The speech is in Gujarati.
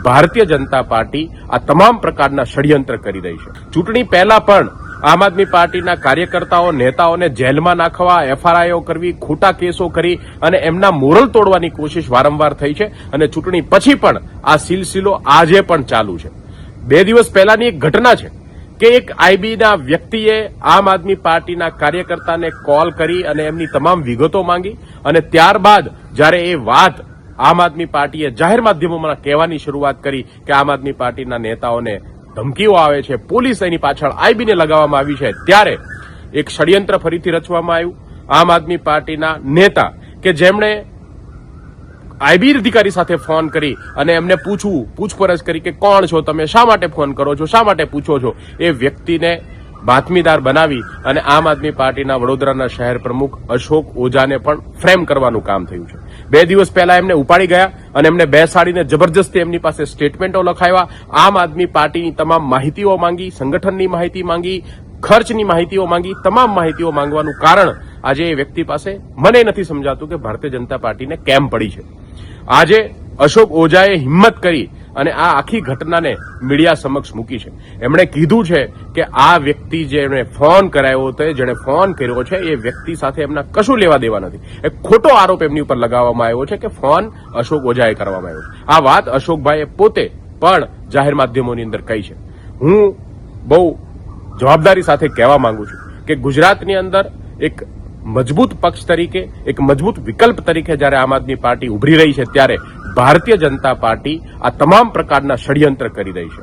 ભારતીય જનતા પાર્ટી આ તમામ પ્રકારના ષડયંત્ર કરી રહી છે। ચૂંટણી પહેલા પણ આમ આદમી પાર્ટીના કાર્યકર્તાઓ નેતાઓને જેલમાં નાખવા, એફઆરઆઈઓ કરવી, ખોટા કેસો કરી અને એમના મોરલ તોડવાની કોશિશ વારંવાર થઈ છે અને ચૂંટણી પછી પણ આ સિલસિલો આજે પણ ચાલુ છે। 2 દિવસ પહેલાની એક ઘટના છે કે એક આઈબીના વ્યક્તિએ આમ આદમી પાર્ટીના કાર્યકર્તાને કોલ કરી અને એમની તમામ વિગતો માંગી અને ત્યારબાદ જ્યારે એ વાત આમ આદમી પાર્ટીએ જાહેર માધ્યમોમાં કહેવાની શરૂઆત કરી કે આમ આદમી પાર્ટીના નેતાઓને ધમકીઓ આવે છે, પોલીસ એની પાછળ આઈબીને લગાવવામાં આવી છે, ત્યારે એક ષડયંત્ર ફરીથી રચવામાં આવ્યું। આમ આદમી પાર્ટીના નેતા કે જેમણે આઈબી અધિકારી સાથે ફોન કરી અને એમને પૂછપરછ કરી કે કોણ છો તમે, શા માટે ફોન કરો છો, શા માટે પૂછો છો, એ વ્યક્તિને બાતમીદાર બનાવી અને આમ આદમી પાર્ટીના વડોદરાના શહેર પ્રમુખ અશોક ઓઝાને પણ ફ્રેમ કરવાનું કામ થયું છે। 2 દિવસ પહેલા એમને ઉપાડી ગયા અને એમને બેસાડીને જબરજસ્તી એમની પાસે સ્ટેટમેન્ટો લખાવ્યા, આમ આદમી પાર્ટીની તમામ માહિતીઓ માંગી, સંગઠનની માહિતી માંગી, ખર્ચની માહિતીઓ માંગી, તમામ માહિતીઓ માંગવાનું કારણ આજે એ વ્યક્તિ પાસે મને નથી સમજાતું કે ભારતીય જનતા પાર્ટીને કેમ પડી છે। આજે અશોક ઓઝાએ હિંમત કરી અને આ આખી ઘટનાને મીડિયા સમક્ષ મૂકી છે। એમણે કીધું છે કે આ વ્યક્તિ જેણે ફોન કરાયો હતો, જેણે ફોન કર્યો છે, એ વ્યક્તિ સાથે એમના કશું લેવા દેવા નથી। એક ખોટો આરોપ એમની ઉપર લગાવવામાં આવ્યો છે કે ફોન અશોક ઓઝાએ કરવામાં આવ્યો છે। આ વાત અશોકભાઈએ પોતે પણ જાહેર માધ્યમોની અંદર કહી છે। હું બહુ જવાબદારી સાથે કહેવા માંગુ છું કે ગુજરાતની અંદર એક મજબૂત પક્ષ તરીકે, એક મજબૂત વિકલ્પ તરીકે જ્યારે આમ આદમી પાર્ટી ઉભરી રહી છે, ત્યારે ભારતીય જનતા પાર્ટી આ તમામ પ્રકારના ષડયંત્ર કરી રહી છે।